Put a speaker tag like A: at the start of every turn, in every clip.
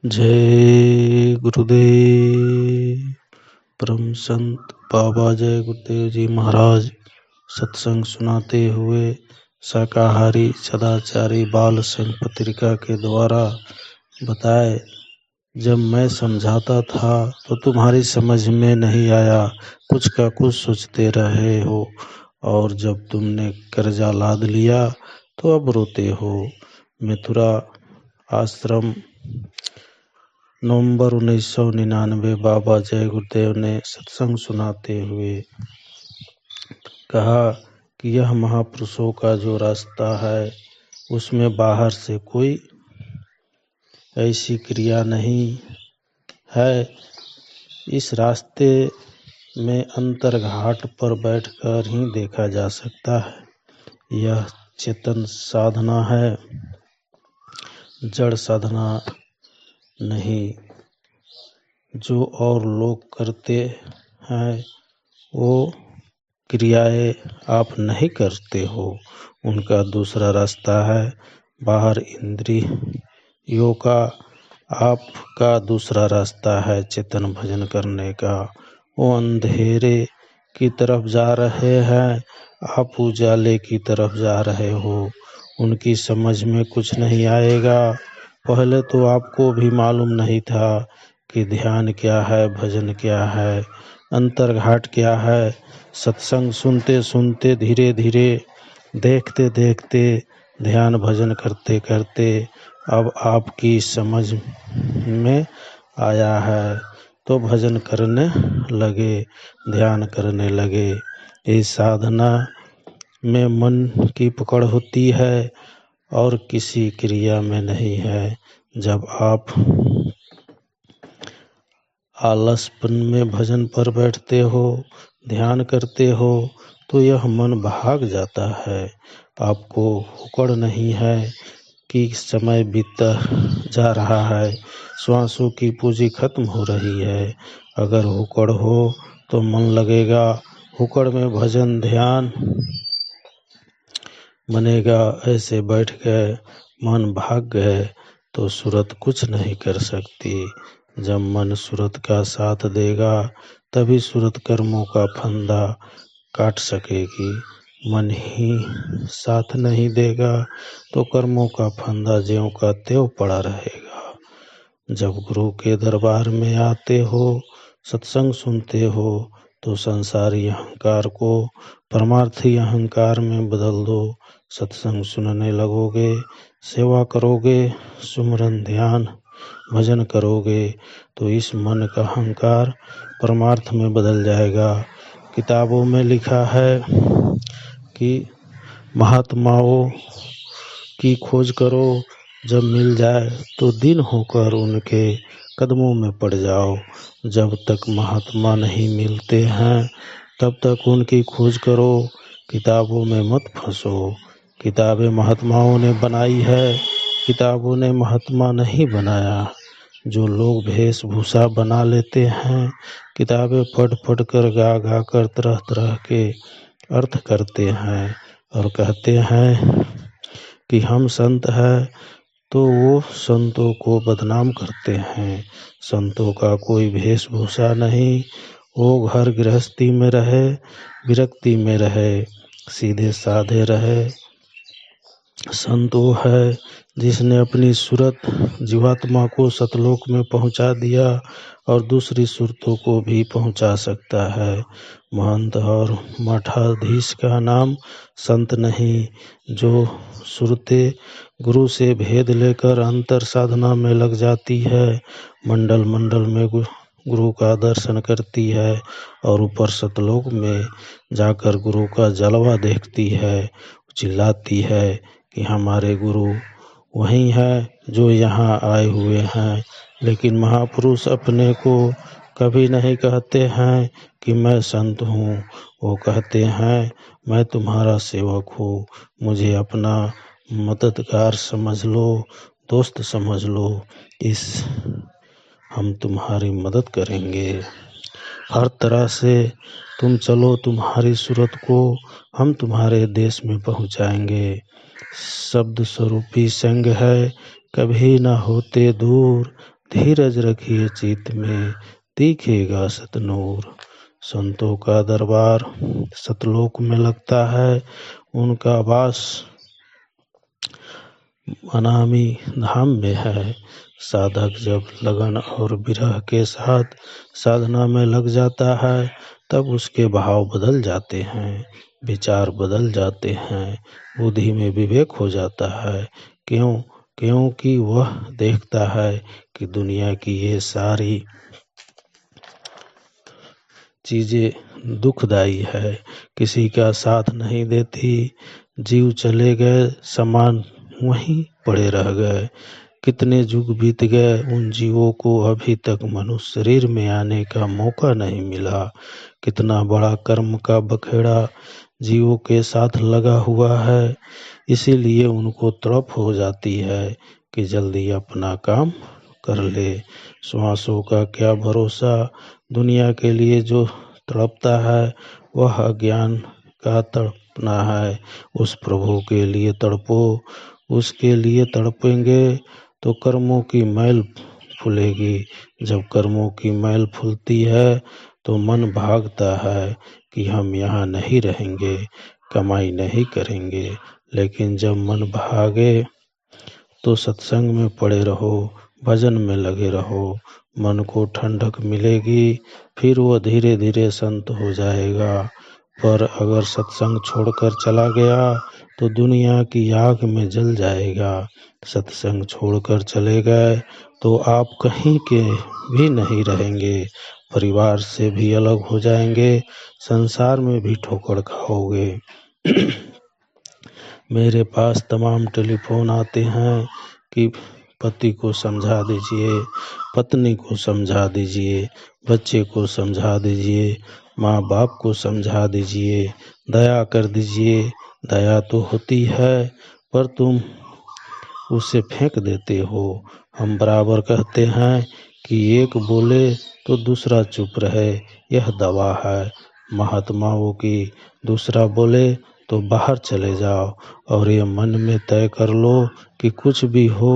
A: जय गुरुदेव। परम संत बाबा जय गुरुदेव जी महाराज सत्संग सुनाते हुए शाकाहारी सदाचारी बाल संघ पत्रिका के द्वारा बताए, जब मैं समझाता था तो तुम्हारी समझ में नहीं आया, कुछ का कुछ सोचते रहे हो, और जब तुमने कर्जा लाद लिया तो अब रोते हो। मथुरा आश्रम, नवंबर 1999। बाबा जय गुरुदेव ने सत्संग सुनाते हुए कहा कि यह महापुरुषों का जो रास्ता है उसमें बाहर से कोई ऐसी क्रिया नहीं है। इस रास्ते में अंतर्घाट पर बैठकर ही देखा जा सकता है। यह चेतन साधना है, जड़ साधना नहीं। जो और लोग करते हैं वो क्रियाएं आप नहीं करते हो, उनका दूसरा रास्ता है। बाहर इंद्रियों का, आपका दूसरा रास्ता है चेतन भजन करने का। वो अंधेरे की तरफ जा रहे हैं, आप उजाले की तरफ जा रहे हो। उनकी समझ में कुछ नहीं आएगा। पहले तो आपको भी मालूम नहीं था कि ध्यान क्या है, भजन क्या है, अंतर्घाट क्या है। सत्संग सुनते सुनते, धीरे धीरे, देखते देखते, ध्यान भजन करते करते अब आपकी समझ में आया है तो भजन करने लगे, ध्यान करने लगे। इस साधना में मन की पकड़ होती है और किसी क्रिया में नहीं है। जब आप आलसपन में भजन पर बैठते हो, ध्यान करते हो तो यह मन भाग जाता है। आपको हुक्ड़ नहीं है कि समय बीतता जा रहा है, श्वासों की पूंजी खत्म हो रही है। अगर हुक्ड़ हो तो मन लगेगा, हुक्ड़ में भजन ध्यान बनेगा। ऐसे बैठ गए, मन भाग गए तो सूरत कुछ नहीं कर सकती। जब मन सूरत का साथ देगा तभी सूरत कर्मों का फंदा काट सकेगी। मन ही साथ नहीं देगा तो कर्मों का फंदा ज्यों का त्यों पड़ा रहेगा। जब गुरु के दरबार में आते हो, सत्संग सुनते हो तो संसारी अहंकार को परमार्थी अहंकार में बदल दो। सत्संग सुनने लगोगे, सेवा करोगे, सुमरन ध्यान भजन करोगे तो इस मन का अहंकार परमार्थ में बदल जाएगा। किताबों में लिखा है कि महात्माओं की खोज करो, जब मिल जाए तो दिन होकर उनके कदमों में पड़ जाओ। जब तक महात्मा नहीं मिलते हैं तब तक उनकी खोज करो, किताबों में मत फंसो। किताबें महात्माओं ने बनाई है, किताबों ने महात्मा नहीं बनाया। जो लोग वेशभूषा बना लेते हैं, किताबें पढ़ पढ़ कर, गा गा कर तरह तरह के अर्थ करते हैं और कहते हैं कि हम संत हैं, तो वो संतों को बदनाम करते हैं। संतों का कोई वेशभूषा नहीं, वो घर गृहस्थी में रहे, विरक्ति में रहे, सीधे साधे रहे। संत वो है जिसने अपनी सूरत जीवात्मा को सतलोक में पहुंचा दिया और दूसरी सूरतों को भी पहुंचा सकता है। महंत और मठाधीश का नाम संत नहीं। जो सूरतें गुरु से भेद लेकर अंतर साधना में लग जाती है, मंडल मंडल में गुरु का दर्शन करती है और ऊपर सतलोक में जाकर गुरु का जलवा देखती है, चिल्लाती है कि हमारे गुरु वही है जो यहाँ आए हुए हैं। लेकिन महापुरुष अपने को कभी नहीं कहते हैं कि मैं संत हूँ। वो कहते हैं मैं तुम्हारा सेवक हूँ, मुझे अपना मददगार समझ लो, दोस्त समझ लो। हम तुम्हारी मदद करेंगे हर तरह से। तुम चलो, तुम्हारी सूरत को हम तुम्हारे देश में पहुँचाएंगे। शब्द स्वरूपी संग है, कभी न होते दूर, धीरज रखिए चित्त में, दिखेगा सतनूर। संतों का दरबार सतलोक में लगता है, उनका वास अनामी धाम में है। साधक जब लगन और विरह के साथ साधना में लग जाता है, तब उसके भाव बदल जाते हैं, विचार बदल जाते हैं, बुद्धि में विवेक हो जाता है। क्योंकि वह देखता है कि दुनिया की ये सारी चीजें दुखदाई है, किसी का साथ नहीं देती। जीव चले गए, समान वहीं पड़े रह गए। कितने युग बीत गए, उन जीवों को अभी तक मनुष्य शरीर में आने का मौका नहीं मिला। कितना बड़ा कर्म का बखेड़ा जीवों के साथ लगा हुआ है, इसीलिए उनको तड़प हो जाती है कि जल्दी अपना काम कर ले। श्वासों का क्या भरोसा, दुनिया के लिए जो तड़पता है वह अज्ञान का तड़पना है। उस प्रभु के लिए तड़पो, उसके लिए तड़पेंगे तो कर्मों की मैल फूलेगी। जब कर्मों की मैल फूलती है तो मन भागता है कि हम यहाँ नहीं रहेंगे, कमाई नहीं करेंगे। लेकिन जब मन भागे तो सत्संग में पड़े रहो, भजन में लगे रहो, मन को ठंडक मिलेगी, फिर वो धीरे धीरे संत हो जाएगा। पर अगर सत्संग छोड़कर चला गया तो दुनिया की आग में जल जाएगा। सत्संग छोड़कर चले गए तो आप कहीं के भी नहीं रहेंगे, परिवार से भी अलग हो जाएंगे, संसार में भी ठोकर खाओगे। मेरे पास तमाम टेलीफोन आते हैं कि पति को समझा दीजिए, पत्नी को समझा दीजिए, बच्चे को समझा दीजिए, माँ बाप को समझा दीजिए, दया कर दीजिए। दया तो होती है पर तुम उसे फेंक देते हो। हम बराबर कहते हैं कि एक बोले तो दूसरा चुप रहे, यह दवा है महात्माओं की। दूसरा बोले तो बाहर चले जाओ और ये मन में तय कर लो कि कुछ भी हो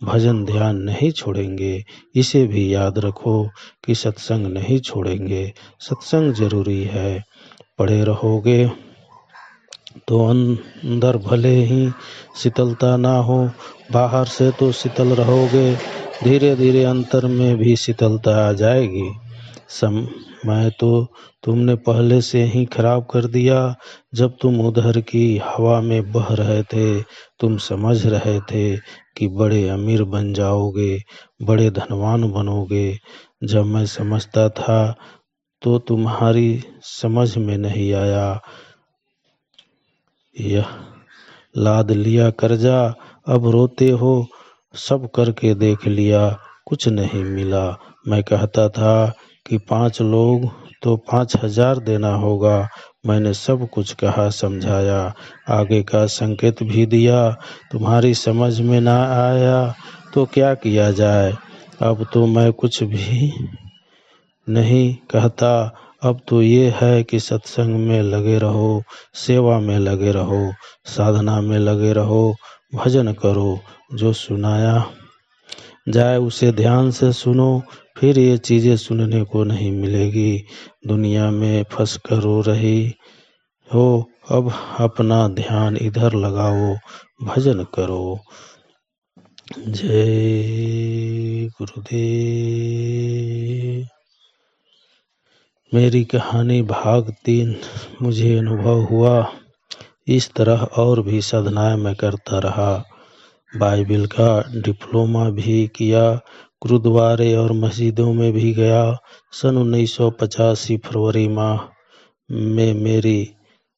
A: भजन ध्यान नहीं छोड़ेंगे। इसे भी याद रखो कि सत्संग नहीं छोड़ेंगे, सत्संग जरूरी है। पढ़े रहोगे तो अंदर भले ही शीतलता ना हो, बाहर से तो शीतल रहोगे, धीरे धीरे अंतर में भी शीतलता आ जाएगी। समय तो तुमने पहले से ही खराब कर दिया। जब तुम उधर की हवा में बह रहे थे, तुम समझ रहे थे कि बड़े अमीर बन जाओगे, बड़े धनवान बनोगे। जब मैं समझता था तो तुम्हारी समझ में नहीं आया। यह लाद लिया कर्जा, अब रोते हो, सब करके देख लिया, कुछ नहीं मिला। मैं कहता था कि 5 लोग तो 5,000 देना होगा। मैंने सब कुछ कहा, समझाया, आगे का संकेत भी दिया। तुम्हारी समझ में ना आया तो क्या किया जाए। अब तो मैं कुछ भी नहीं कहता। अब तो ये है कि सत्संग में लगे रहो, सेवा में लगे रहो, साधना में लगे रहो, भजन करो। जो सुनाया जाए उसे ध्यान से सुनो, फिर ये चीजें सुनने को नहीं मिलेगी। दुनिया में फंस कर रो रही हो, अब अपना ध्यान इधर लगाओ, भजन करो। जय गुरुदेव। मेरी कहानी भाग 3 मुझे अनुभव हुआ। इस तरह और भी साधनाएं मैं करता रहा। बाइबिल का डिप्लोमा भी किया, गुरुद्वारे और मस्जिदों में भी गया। सन 1985 फरवरी माह में मेरी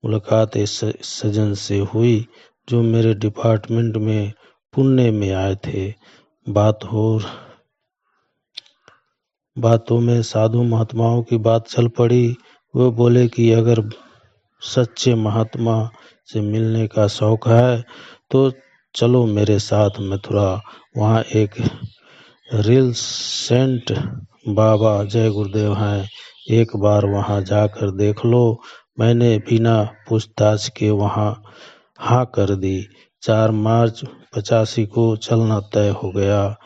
A: मुलाकात इस सज्जन से हुई जो मेरे डिपार्टमेंट में पुणे में आए थे। बातों में साधु महात्माओं की बात चल पड़ी। वो बोले कि अगर सच्चे महात्मा से मिलने का शौक है तो चलो मेरे साथ मथुरा। वहाँ एक रियल सेंट बाबा जय गुरुदेव हैं, एक बार वहाँ जाकर देख लो। मैंने बिना पूछताछ के वहाँ हाँ कर दी। 4 मार्च 85 को चलना तय हो गया।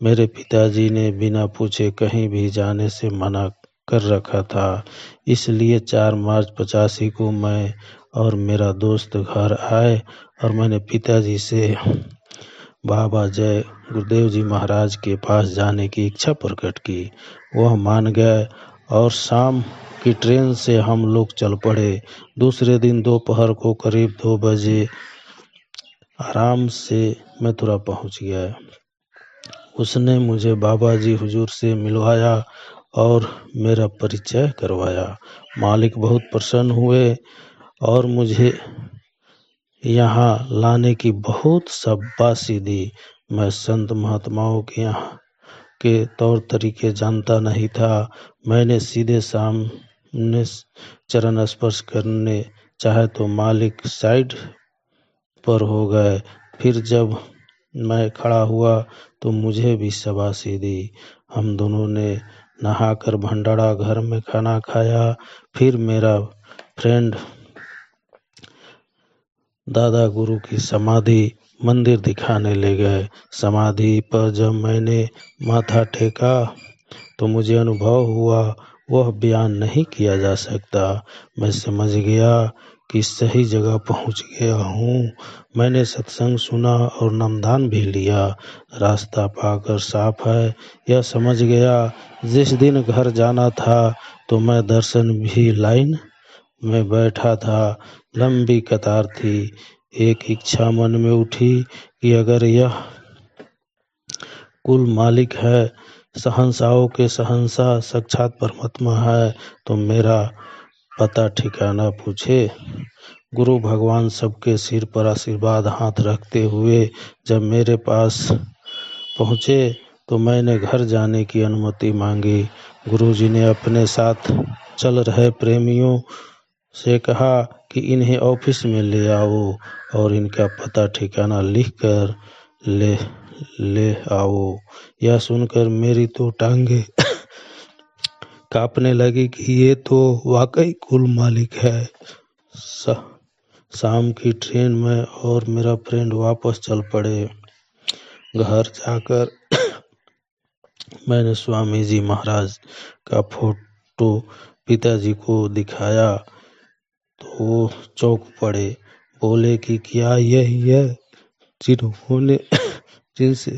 A: मेरे पिताजी ने बिना पूछे कहीं भी जाने से मना कर रखा था। इसलिए 4 मार्च 85 को मैं और मेरा दोस्त घर आए और मैंने पिताजी से बाबा जय गुरुदेव जी महाराज के पास जाने की इच्छा प्रकट की। वह मान गए और शाम की ट्रेन से हम लोग चल पड़े। दूसरे दिन दोपहर को करीब 2 बजे आराम से मथुरा पहुंच गया। उसने मुझे बाबा जी हुजूर से मिलवाया और मेरा परिचय करवाया। मालिक बहुत प्रसन्न हुए और मुझे यहाँ लाने की बहुत शाबाशी दी। मैं संत महात्माओं के यहाँ के तौर तरीके जानता नहीं था। मैंने सीधे सामने चरण स्पर्श करने चाहे तो मालिक साइड पर हो गए। फिर जब मैं खड़ा हुआ तो मुझे भी शाबाशी दी। हम दोनों ने नहाकर भंडारा घर में खाना खाया। फिर मेरा फ्रेंड दादा गुरु की समाधि मंदिर दिखाने ले गए। समाधि पर जब मैंने माथा टेका तो मुझे अनुभव हुआ, वह बयान नहीं किया जा सकता। मैं समझ गया कि सही जगह पहुंच गया हूँ। मैंने सत्संग सुना और नामदान भी लिया। रास्ता पाकर साफ है यह समझ गया। जिस दिन घर जाना था तो मैं दर्शन भी लाइन में बैठा था। लंबी कतार थी। एक इच्छा मन में उठी कि अगर यह कुल मालिक है, शहंशाहों के शहंशाह साक्षात परमात्मा है तो मेरा पता ठिकाना पूछे। गुरु भगवान सबके सिर पर आशीर्वाद हाथ रखते हुए जब मेरे पास पहुँचे तो मैंने घर जाने की अनुमति मांगी। गुरुजी ने अपने साथ चल रहे प्रेमियों से कहा कि इन्हें ऑफिस में ले आओ और इनका पता ठिकाना लिख कर ले आओ। यह सुनकर मेरी तो टांगे कांपने लगी कि ये तो वाकई कुल मालिक है। शाम की ट्रेन में और मेरा फ्रेंड वापस चल पड़े। घर जाकर मैंने स्वामी जी महाराज का फोटो पिताजी को दिखाया तो वो चौंक पड़े। बोले कि क्या यही है जिनसे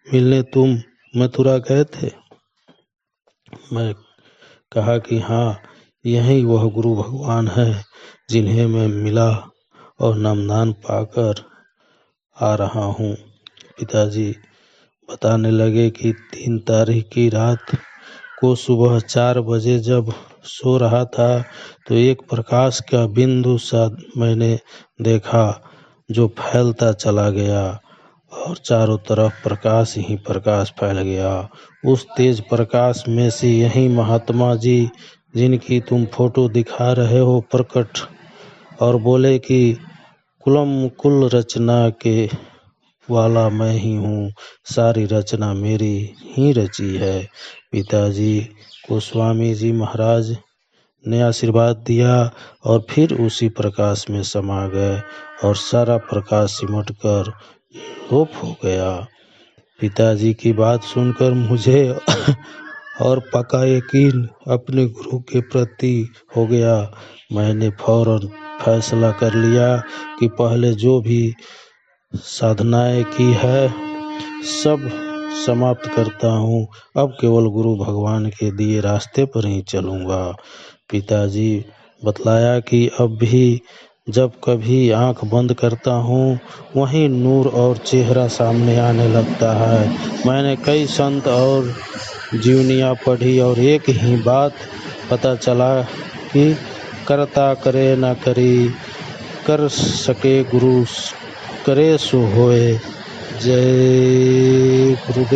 A: मिलने तुम मथुरा गए थे? मैं कहा कि हाँ, यही वह गुरु भगवान है जिन्हें मैं मिला और नामदान पाकर आ रहा हूँ। पिताजी बताने लगे कि 3 तारीख की रात को सुबह 4 बजे जब सो रहा था तो एक प्रकाश का बिंदु सा मैंने देखा जो फैलता चला गया और चारों तरफ प्रकाश ही प्रकाश फैल गया। उस तेज प्रकाश में से यही महात्मा जी जिनकी तुम फोटो दिखा रहे हो प्रकट और बोले कि कुल रचना के वाला मैं ही हूँ, सारी रचना मेरी ही रची है। पिताजी को स्वामी जी महाराज ने आशीर्वाद दिया और फिर उसी प्रकाश में समा गए और सारा प्रकाश सिमट कर लोप हो गया। पिताजी की बात सुनकर मुझे और पक्का यकीन अपने गुरु के प्रति हो गया। मैंने फौरन फैसला कर लिया कि पहले जो भी साधनाएं की है सब समाप्त करता हूँ। अब केवल गुरु भगवान के दिए रास्ते पर ही चलूँगा। पिताजी बतलाया कि अब भी जब कभी आंख बंद करता हूँ वहीं नूर और चेहरा सामने आने लगता है। मैंने कई संत और जीवनियाँ पढ़ी और एक ही बात पता चला कि करता करे ना करी, कर सके गुरु करे सो होए। जय गुरुदेव।